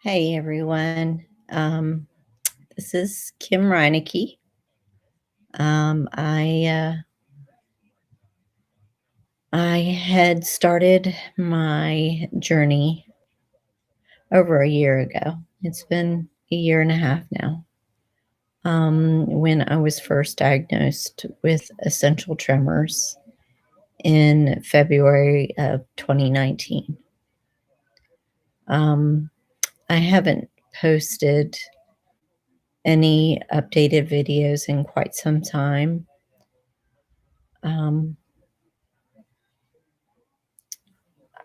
Hey everyone. This is Kim Reinecke. I had started my journey over a year ago. It's been a year and a half now. When I was first diagnosed with essential tremors in February of 2019. Um, I haven't posted any updated videos in quite some time. Um,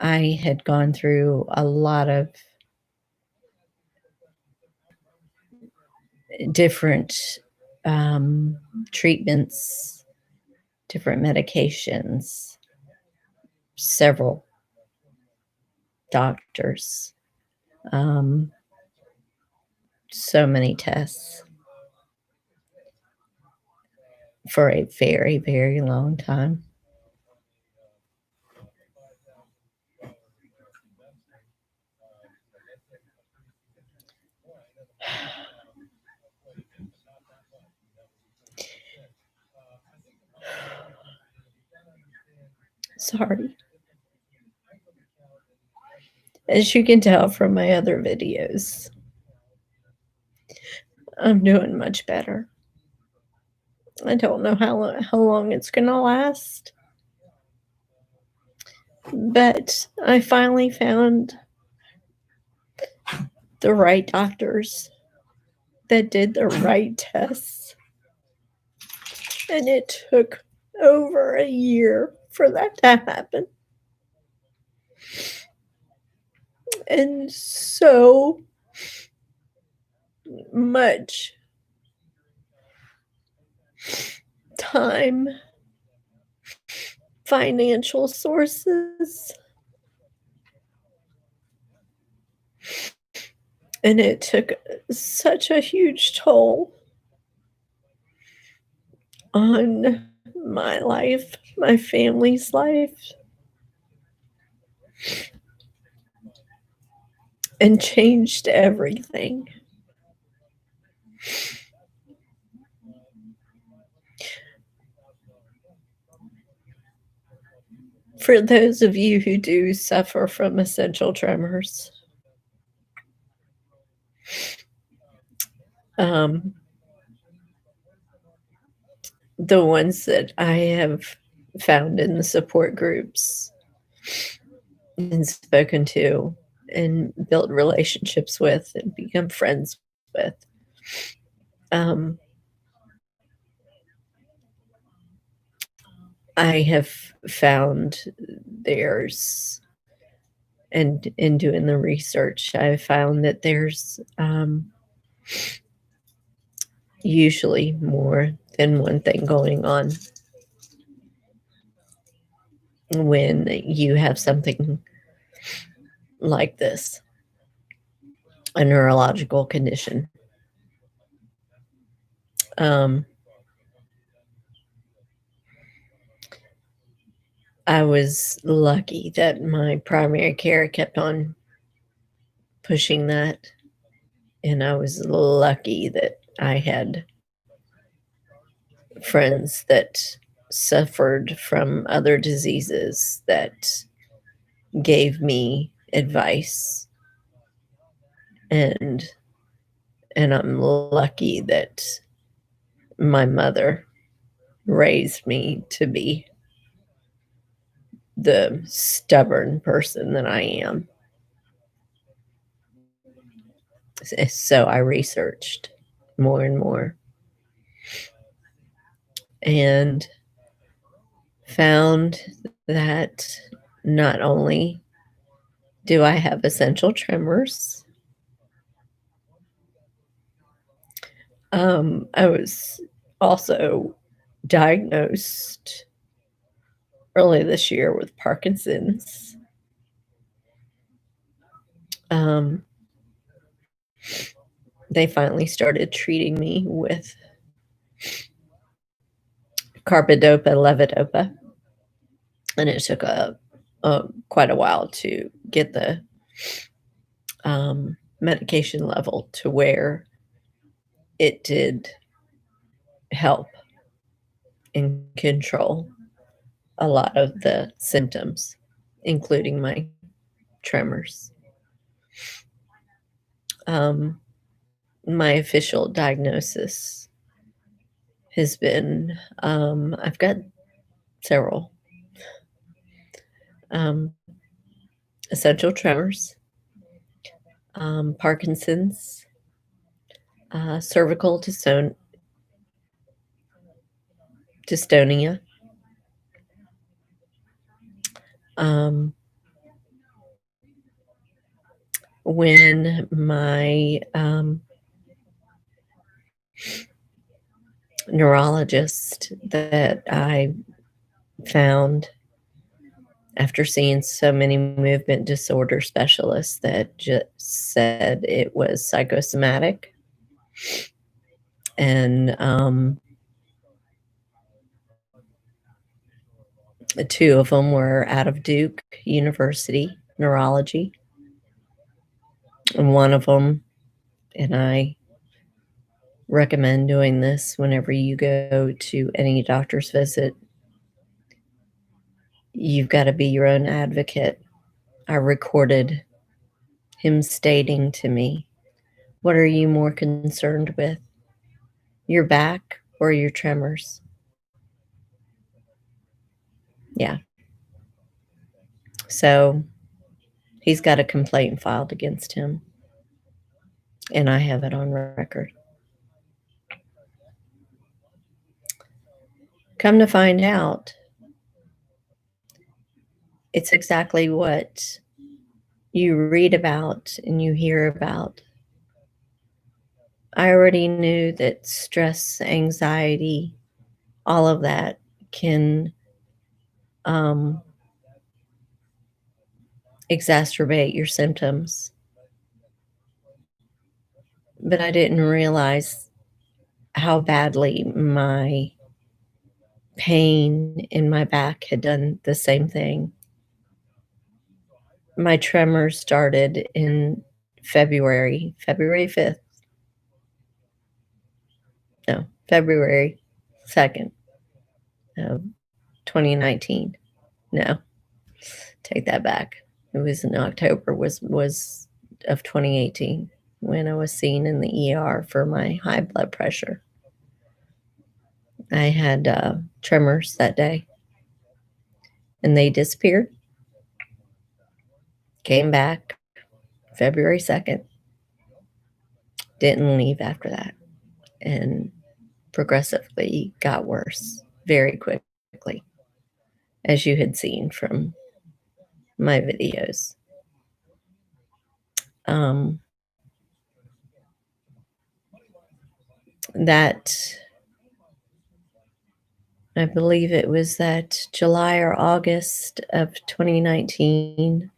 I had gone through a lot of different um, treatments, different medications, several doctors, um, so many tests for a very, very long time. Sorry. As you can tell from my other videos, I'm doing much better. I don't know how long it's going to last, but I finally found the right doctors that did the right tests. And it took over a year for that to happen. And so much time, financial sources, and it took such a huge toll on my life, my family's life, and changed everything. For those of you who do suffer from essential tremors, um, the ones that I have found in the support groups and spoken to and built relationships with and become friends with. Um, I have found there's, and in doing the research, I found that there's usually more than one thing going on when you have something like this, a neurological condition. I was lucky that my primary care kept on pushing that, and I was lucky that I had friends that suffered from other diseases that gave me advice, and I'm lucky that my mother raised me to be the stubborn person that I am. So I researched more and more and found that not only do I have essential tremors, I was also diagnosed early this year with Parkinson's. Um, they finally started treating me with carbidopa levodopa, and it took quite a while to get the medication level to where it did help and control a lot of the symptoms, including my tremors. My official diagnosis has been I've got several um, essential tremors, Parkinson's, cervical dystonia, um, when my neurologist that I found after seeing so many movement disorder specialists that just said it was psychosomatic. And two of them were out of Duke University neurology, and one of them, and I recommend doing this whenever you go to any doctor's visit, you've got to be your own advocate. I recorded him stating to me, "What are you more concerned with, your back or your tremors?" Yeah. So he's got a complaint filed against him, and I have it on record. Come to find out, it's exactly what you read about and you hear about. I already knew that stress, anxiety, all of that can um, exacerbate your symptoms, but I didn't realize how badly my pain in my back had done the same thing. My tremors started in February 5th. No, February 2nd of 2019. No, take that back. It was in October was of 2018 when I was seen in the ER for my high blood pressure. I had tremors that day, and they disappeared. Came back February 2nd. Didn't leave after that, and progressively got worse very quickly, as you had seen from my videos. Um, that I believe it was that July or August of 2019,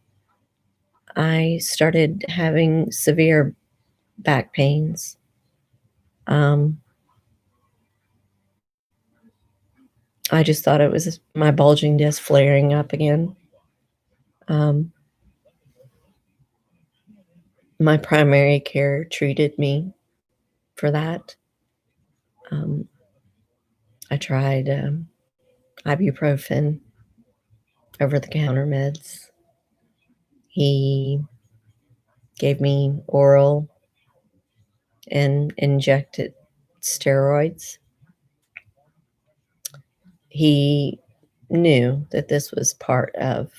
I started having severe back pains. Um, I just thought it was my bulging disc flaring up again. Um, my primary care treated me for that. Um, I tried ibuprofen, over the counter meds. He gave me oral and injected steroids. He knew that this was part of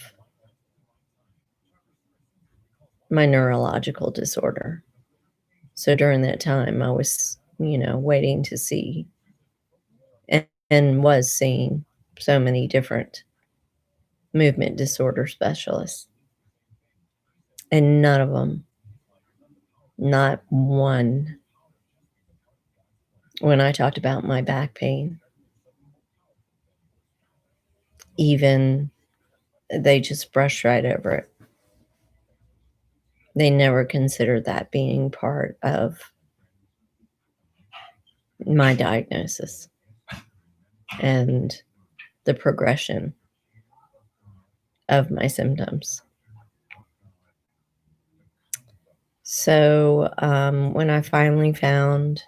my neurological disorder. So during that time, I was, waiting to see and was seeing so many different movement disorder specialists. And none of them, not one, when I talked about my back pain, even they just brushed right over it. They never considered that being part of my diagnosis and the progression of my symptoms. So, when I finally found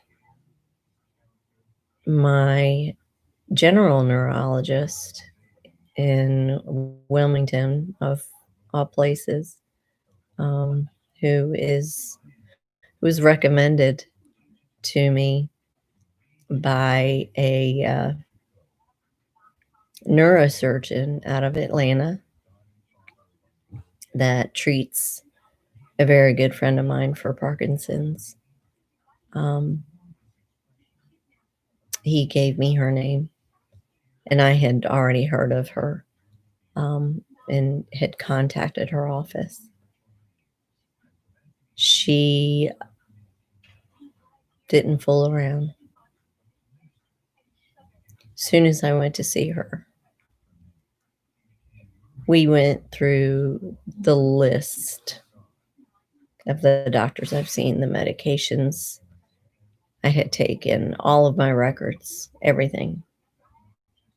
my general neurologist in Wilmington, of all places, um, who is who was recommended to me by a neurosurgeon out of Atlanta that treats a very good friend of mine for Parkinson's. Um, he gave me her name, and I had already heard of her, and had contacted her office. She didn't fool around. Soon as I went to see her, we went through the list of the doctors I've seen, the medications I had taken, all of my records, everything.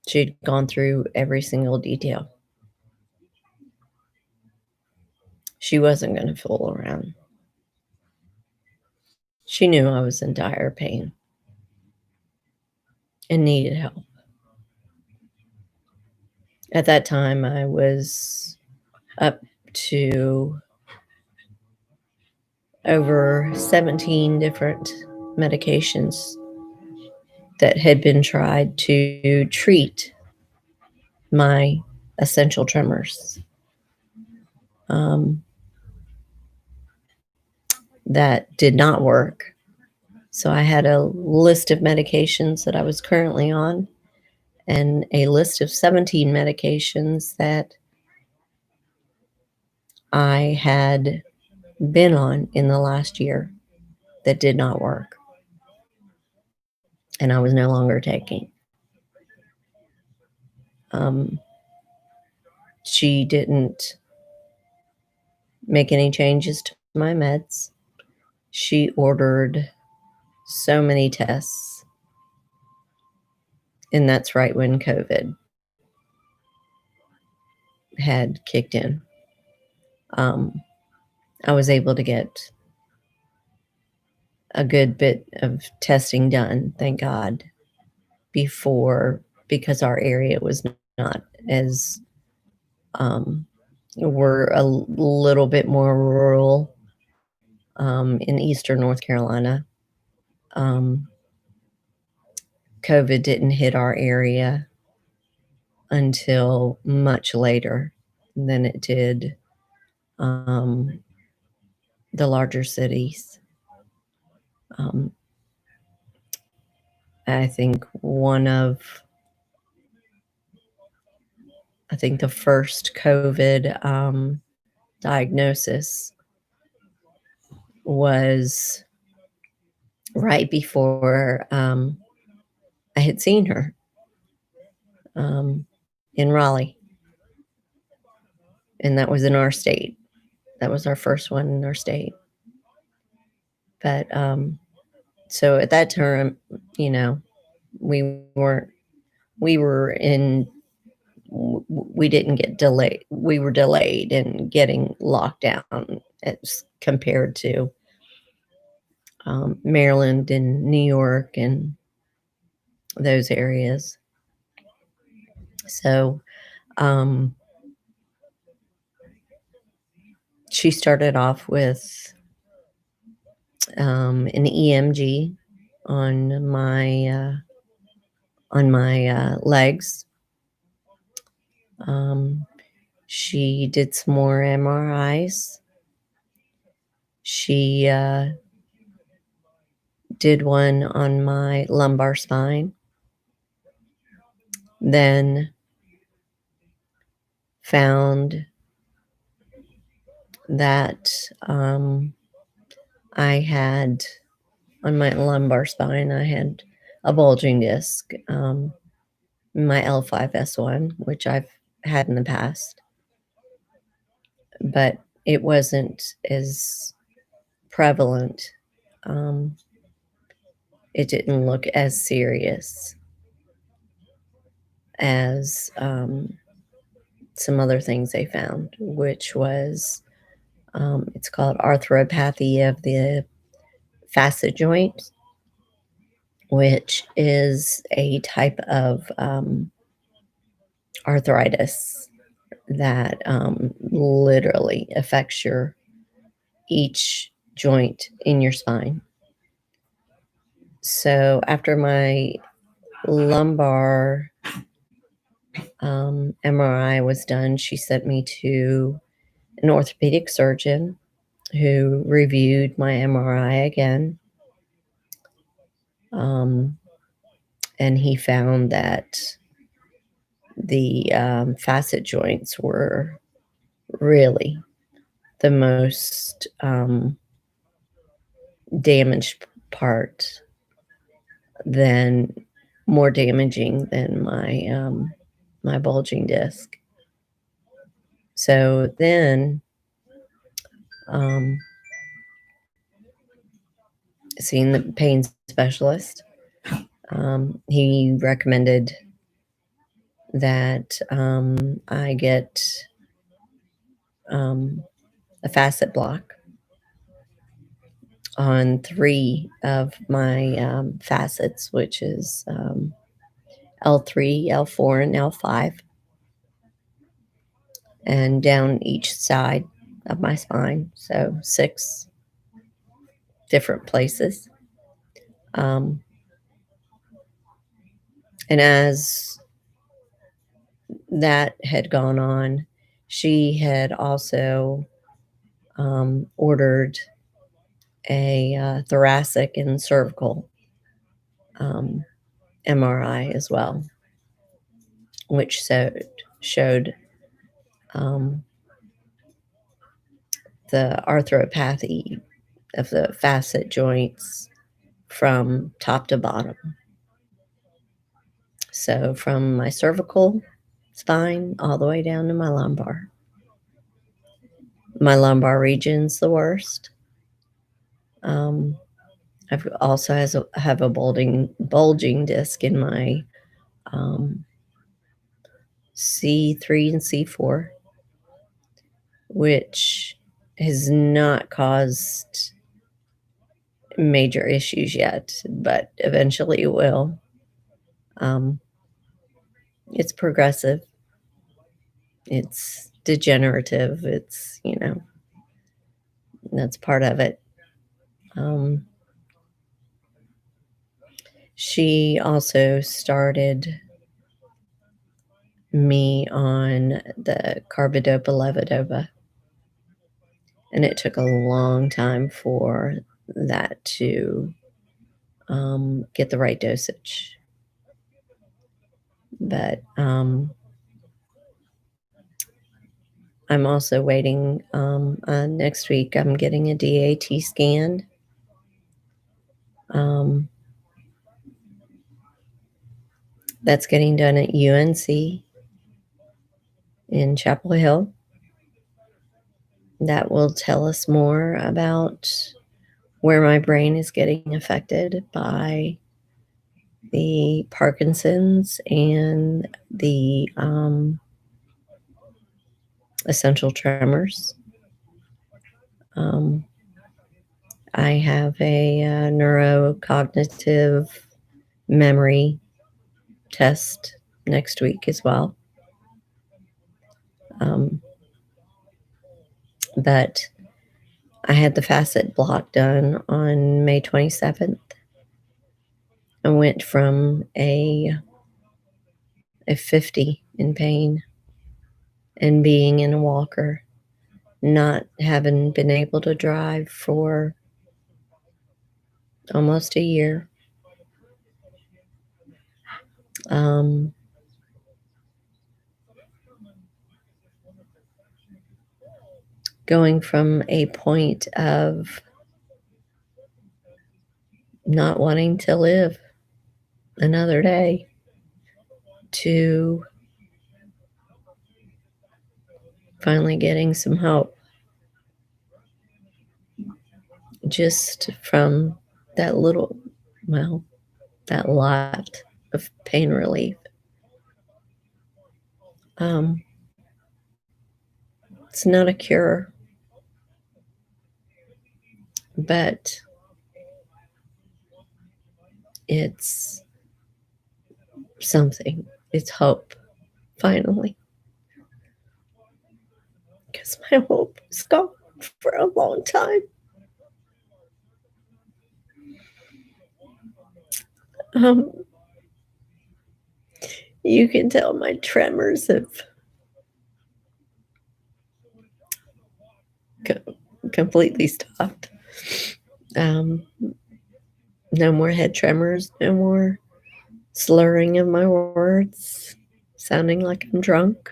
She'd gone through every single detail. She wasn't going to fool around. She knew I was in dire pain and needed help. At that time, I was up to over 17 different medications that had been tried to treat my essential tremors. Um, that did not work. So I had a list of medications that I was currently on and a list of 17 medications that I had been on in the last year that did not work and I was no longer taking. Um, she didn't make any changes to my meds. She ordered so many tests, and that's right when COVID had kicked in. Um, I was able to get a good bit of testing done, thank God, before, because our area was not as, um, we're a little bit more rural, in eastern North Carolina. Um, COVID didn't hit our area until much later than it did, um, the larger cities. Um, I think I think the first COVID diagnosis was right before I had seen her um, in Raleigh, and that was in our state. That was our first one in our state. But so at that time, you know, we weren't, we were in, we didn't get delayed. We were delayed in getting locked down as compared to Maryland and New York and those areas. So um, she started off with an EMG on my legs. Um, she did some more MRIs. She did one on my lumbar spine. Then found that I had on my lumbar spine, I had a bulging disc, my L5S1, which I've had in the past, but it wasn't as prevalent. Um, it didn't look as serious as some other things they found, which was It's called arthropathy of the facet joint, which is a type of arthritis that literally affects your each joint in your spine. So after my lumbar MRI was done, she sent me to an orthopedic surgeon who reviewed my MRI again. Um, and he found that the facet joints were really the most damaged part, than more damaging than my bulging disc. So then, um, seeing the pain specialist, he recommended that I get um, a facet block on 3 of my facets, which is L3, L4, and L5, and down each side of my spine. So 6 different places. Um, and as that had gone on, she had also ordered a thoracic and cervical um, MRI as well, which showed um, the arthropathy of the facet joints from top to bottom. So from my cervical spine all the way down to my lumbar. My lumbar region's the worst. I've also have a bulging disc in my C3 and C4, which has not caused major issues yet, but eventually it will. Um, it's progressive. It's degenerative. That's part of it. Um, she also started me on the carbidopa levodopa, and it took a long time for that to get the right dosage. But I'm also waiting. Next week, I'm getting a DAT scan. That's getting done at UNC in Chapel Hill. That will tell us more about where my brain is getting affected by the Parkinson's and the essential tremors. I have a neurocognitive memory test next week as well. But I had the facet block done on May 27th. I went from a 50 in pain and being in a walker, not having been able to drive for almost a year. Going from a point of not wanting to live another day to finally getting some help just from that little, well, that lot of pain relief. It's not a cure, but it's something. It's hope, finally, because my hope was gone for a long time. Um, you can tell my tremors have completely stopped. Um, no more head tremors, no more slurring of my words, sounding like I'm drunk,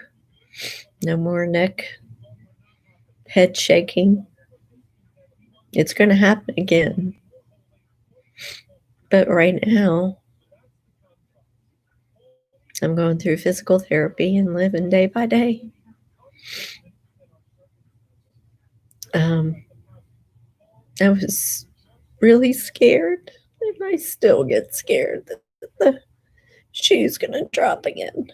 no more head shaking. It's going to happen again. But right now, I'm going through physical therapy and living day by day. Um, I was really scared, and I still get scared that the shoe's going to drop again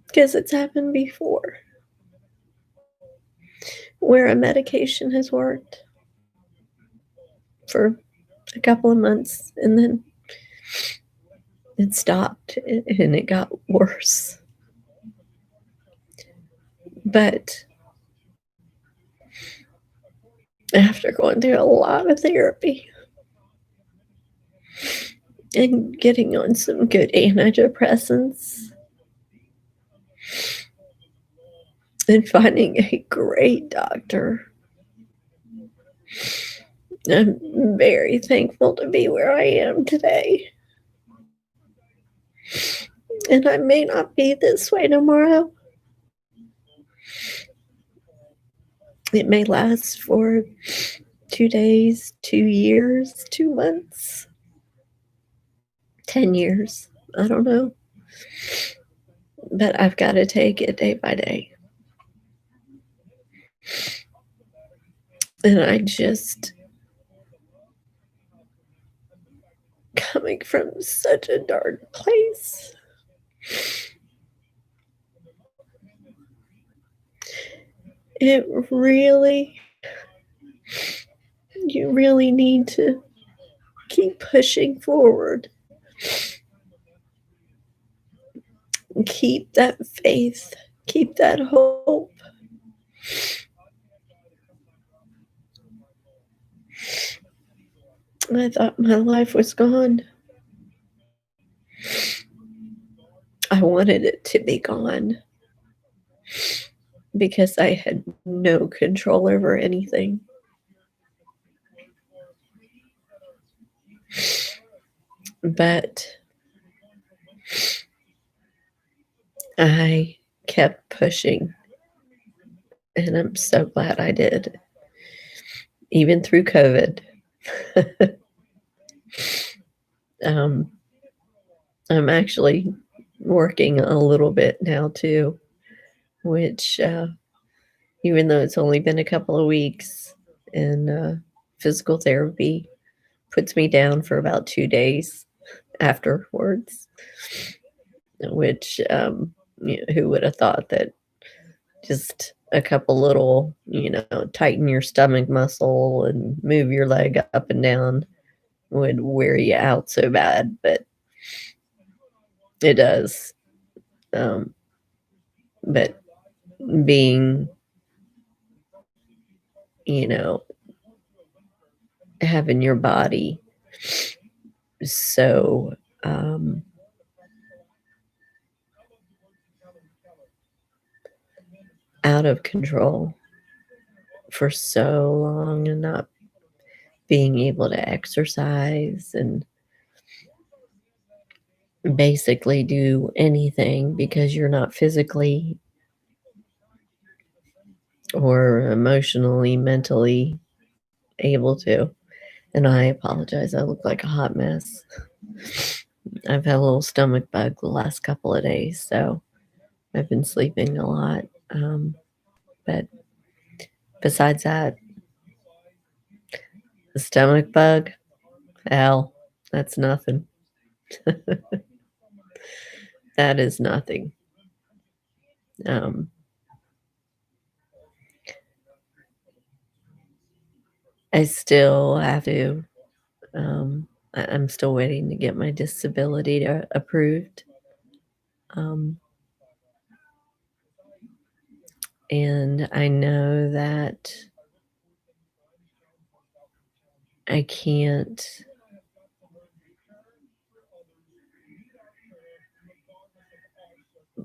because it's happened before where a medication has worked for a couple of months and then it stopped and it got worse. But after going through a lot of therapy and getting on some good antidepressants and finding a great doctor, I'm very thankful to be where I am today. And I may not be this way tomorrow. It may last for 2 days, 2 years, 2 months, 10 years. I don't know. But I've got to take it day by day. And I just, coming from such a dark place, it really, you really need to keep pushing forward. Keep that faith, keep that hope. I thought my life was gone. I wanted it to be gone because I had no control over anything. But I kept pushing, and I'm so glad I did, even through COVID. um, I'm actually working a little bit now too, which, even though it's only been a couple of weeks, and physical therapy puts me down for about 2 days afterwards, which, who would have thought that just a couple little, tighten your stomach muscle and move your leg up and down would wear you out so bad, but it does. Um, but being, you know, having your body so um, out of control for so long and not being able to exercise and basically do anything because you're not physically or emotionally, mentally able to. And I apologize. I look like a hot mess. I've had a little stomach bug the last couple of days, so I've been sleeping a lot. But besides that, the stomach bug, hell, that's nothing. That is nothing. Um, I still have to, I'm still waiting to get my disability approved. Um, and I know that I can't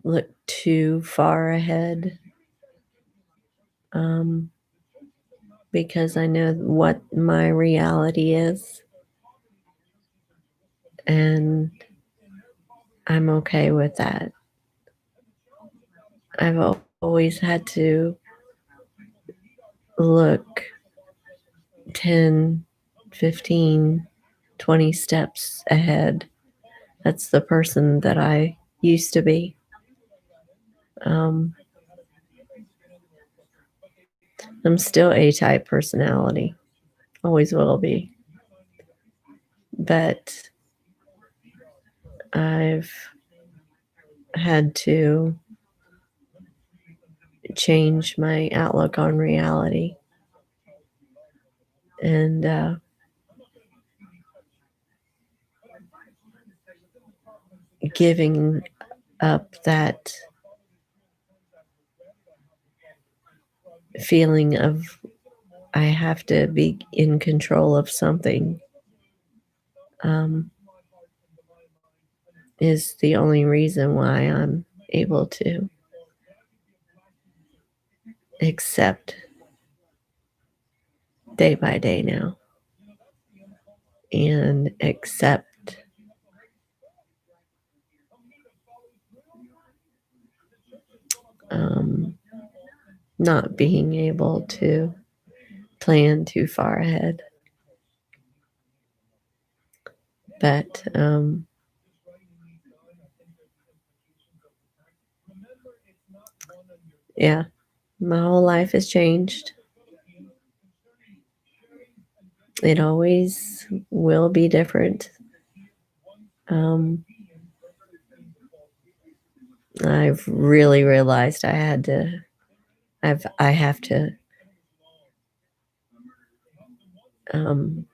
look too far ahead, um, because I know what my reality is, and I'm okay with that. I've always had to look 10, 15, 20 steps ahead. That's the person that I used to be. Um, I'm still A-type personality, always will be. But I've had to change my outlook on reality and giving up that feeling of I have to be in control of something, um, is the only reason why I'm able to accept day by day now and accept um, not being able to plan too far ahead. But yeah, my whole life has changed. It always will be different. Um, I've really realized I have to um,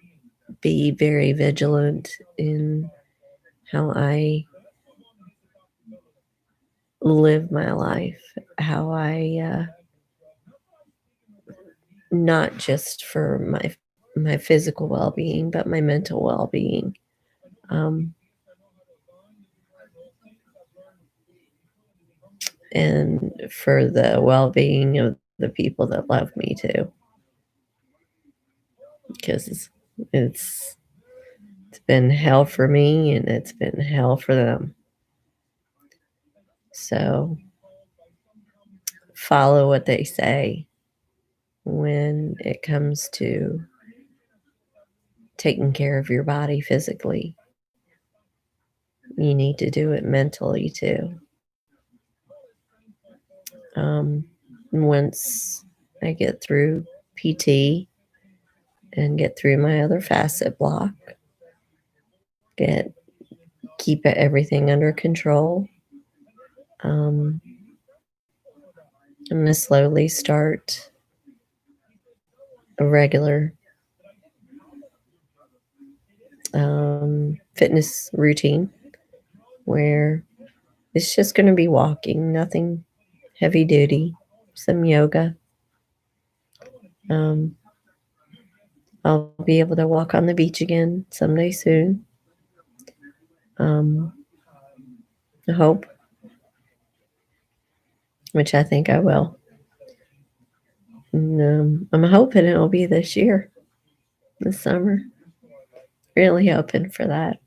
be very vigilant in how I live my life, how not just for my physical well-being, but my mental well-being, um, and for the well-being of the people that love me too, because it's it's been hell for me and it's been hell for them. So follow what they say when it comes to taking care of your body physically. You need to do it mentally too. Um, once I get through PT and get through my other facet block, get keep everything under control. Um, I'm gonna slowly start a regular fitness routine where it's just gonna be walking, nothing heavy duty, some yoga. Um, I'll be able to walk on the beach again someday soon. Um, I hope, which I think I will. And, I'm hoping it'll be this year, this summer. Really hoping for that.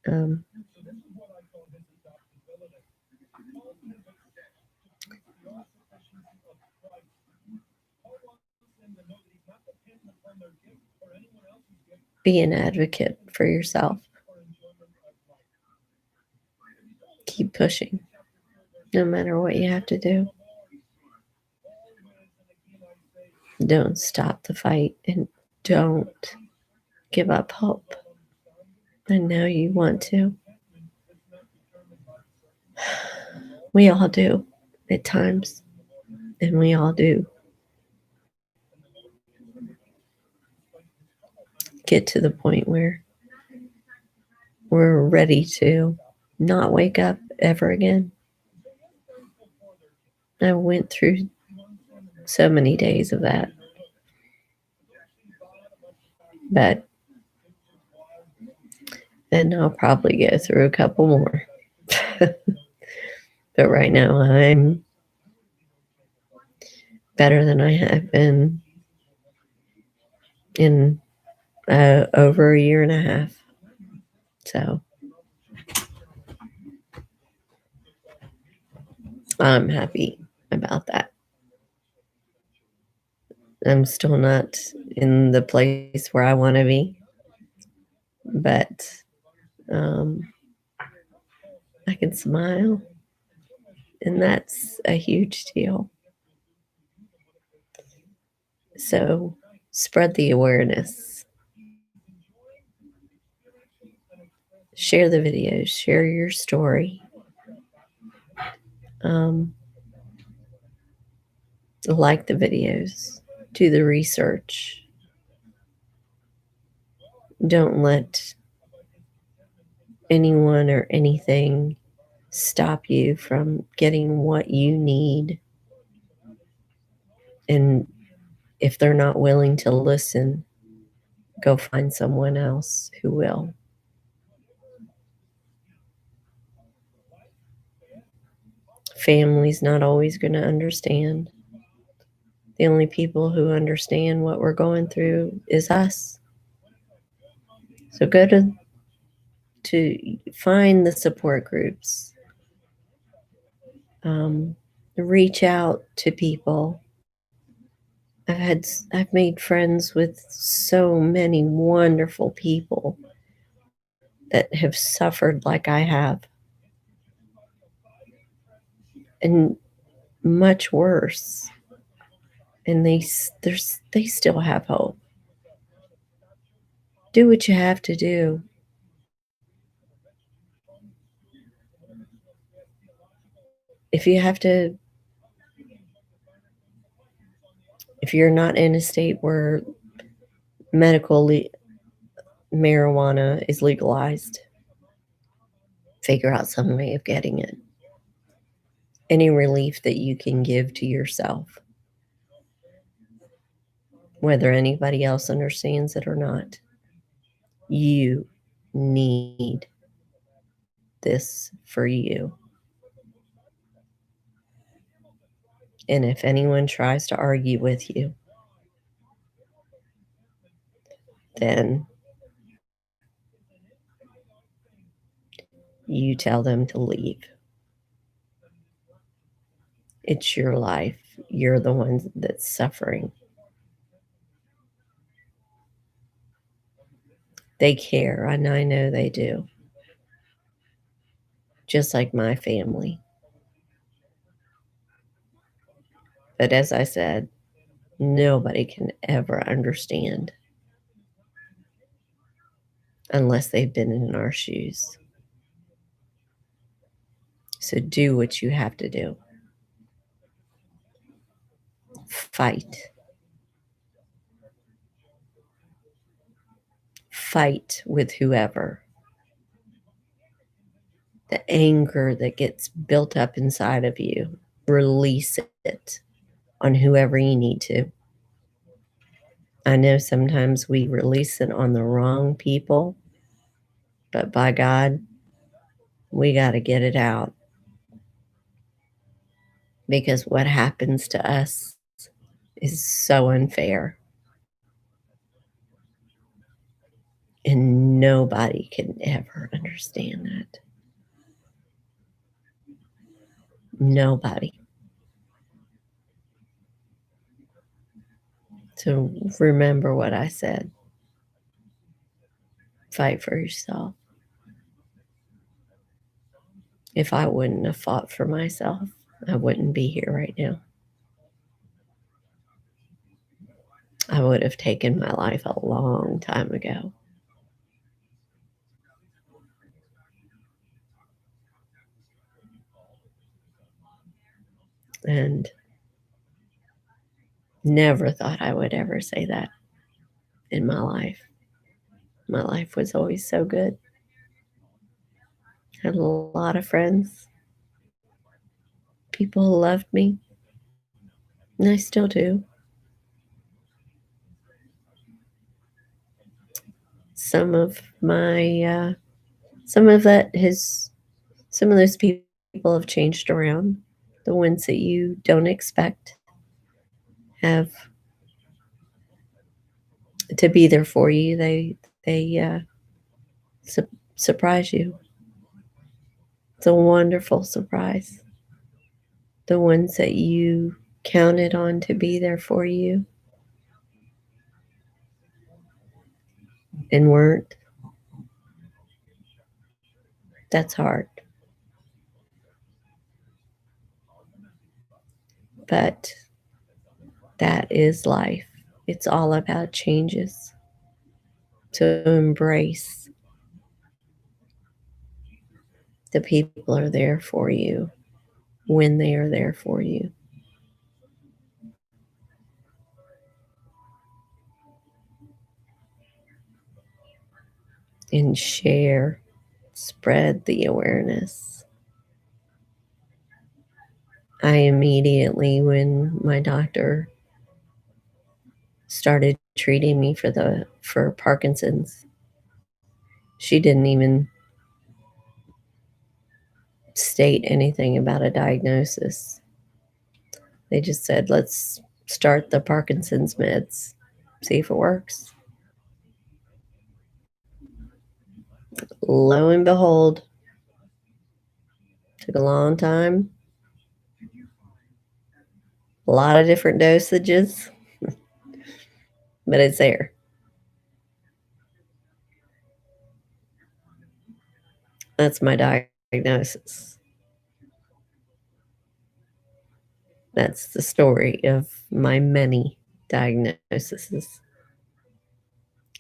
Um, be an advocate for yourself. Keep pushing, no matter what you have to do. Don't stop the fight and don't give up hope. I know you want to. We all do at times, and we all do get to the point where we're ready to not wake up ever again. I went through so many days of that. But then I'll probably go through a couple more. But right now, I'm better than I have been in over a year and a half. So I'm happy about that. I'm still not in the place where I want to be, but um, I can smile, and that's a huge deal. So spread the awareness. Share the videos, share your story. Um, like the videos, do the research. Don't let anyone or anything stop you from getting what you need. And if they're not willing to listen, go find someone else who will. Family's not always going to understand. The only people who understand what we're going through is us. So go to find the support groups. Reach out to people. I've made friends with so many wonderful people that have suffered like I have, and much worse. And they still have hope. Do what you have to do. If you have to, if you're not in a state where medical marijuana is legalized, figure out some way of getting it. Any relief that you can give to yourself, whether anybody else understands it or not. You need this for you. And if anyone tries to argue with you, then you tell them to leave. It's your life. You're the one that's suffering. They care, and I know they do. Just like my family. But as I said, nobody can ever understand unless they've been in our shoes. So do what you have to do. Fight. Fight with whoever. The anger that gets built up inside of you, release it on whoever you need to. I know sometimes we release it on the wrong people, but by God, we got to get it out. Because what happens to us is so unfair. And nobody can ever understand that. Nobody. So remember what I said. Fight for yourself. If I wouldn't have fought for myself, I wouldn't be here right now. I would have taken my life a long time ago. And never thought I would ever say that in my life. My life was always so good. Had a lot of friends, people who loved me, and I still do. Some of my, some of that has, some of those people have changed around. The ones that you don't expect have to be there for you. They su- surprise you. It's a wonderful surprise. The ones that you counted on to be there for you and weren't, that's hard. But that is life. It's all about changes. To embrace the people are there for you when they are there for you. And share, spread the awareness. I immediately, when my doctor started treating me for Parkinson's, she didn't even state anything about a diagnosis. They just said, let's start the Parkinson's meds, see if it works. Lo and behold, took a long time, a lot of different dosages, but it's there. That's my diagnosis. That's the story of my many diagnoses.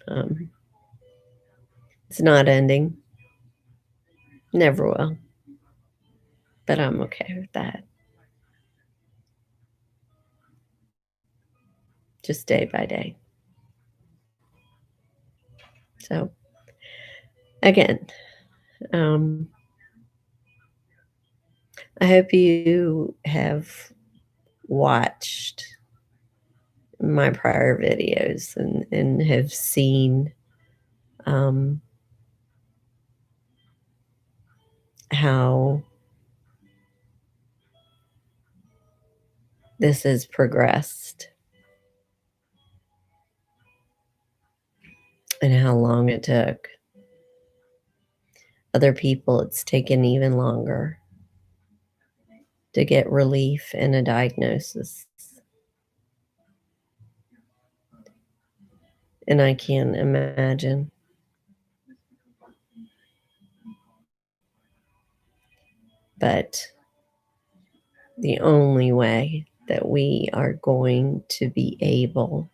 Um, it's not ending, never will, but I'm okay with that. Just day by day. So, again, um, I hope you have watched my prior videos and have seen um, how this has progressed and how long it took. Other people, it's taken even longer to get relief and a diagnosis. And I can't imagine. But the only way that we are going to be able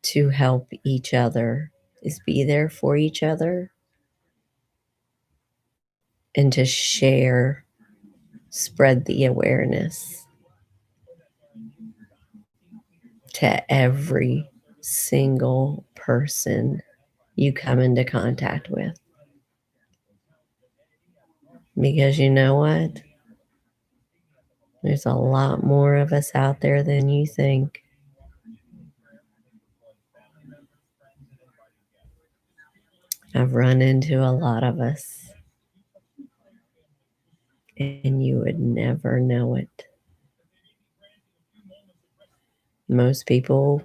to help each other is be there for each other and to share, spread the awareness to every single person you come into contact with. Because you know what? There's a lot more of us out there than you think. I've run into a lot of us, and you would never know it. Most people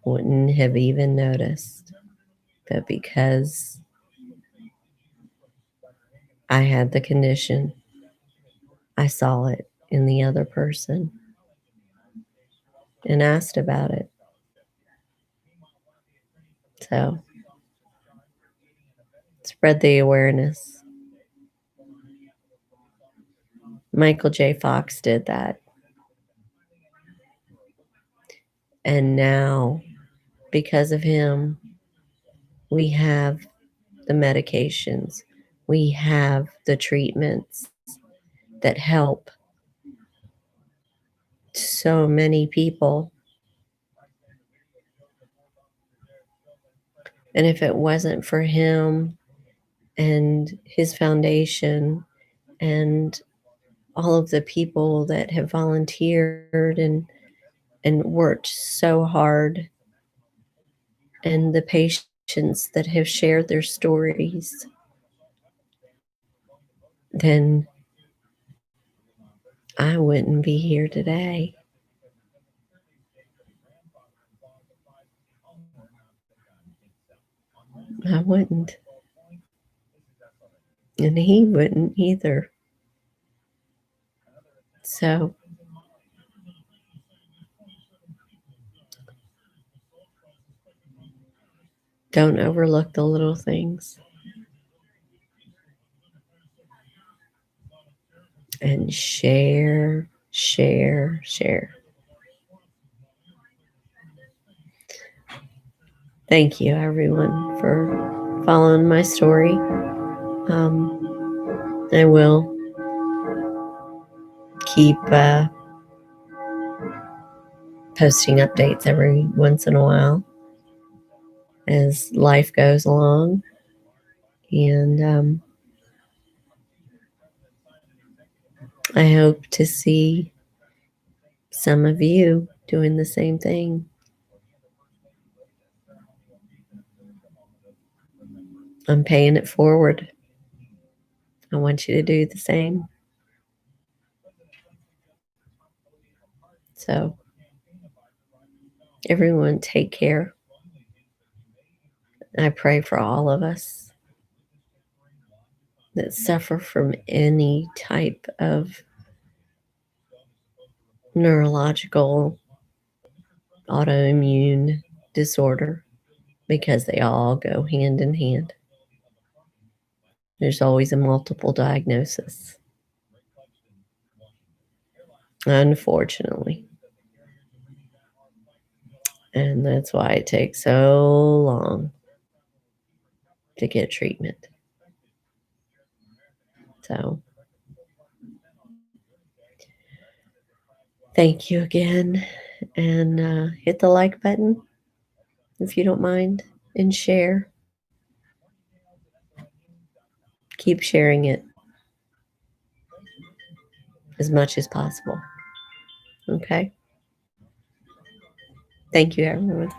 wouldn't have even noticed. But because I had the condition, I saw it in the other person and asked about it. So spread the awareness. Michael J. Fox did that. And now, because of him, we have the medications, we have the treatments that help so many people. And if it wasn't for him and his foundation and all of the people that have volunteered and worked so hard, and the patients that have shared their stories, then I wouldn't be here today. I wouldn't. And he wouldn't either. So don't overlook the little things and share, share, share. Thank you, everyone, for following my story. I will keep posting updates every once in a while as life goes along. And I hope to see some of you doing the same thing. I'm paying it forward. I want you to do the same. So, everyone, take care. I pray for all of us that suffer from any type of neurological autoimmune disorder, because they all go hand in hand. There's always a multiple diagnosis, unfortunately. And that's why it takes so long to get treatment. So, thank you again. And hit the like button if you don't mind, and share. Keep sharing it as much as possible. Okay? Thank you, everyone.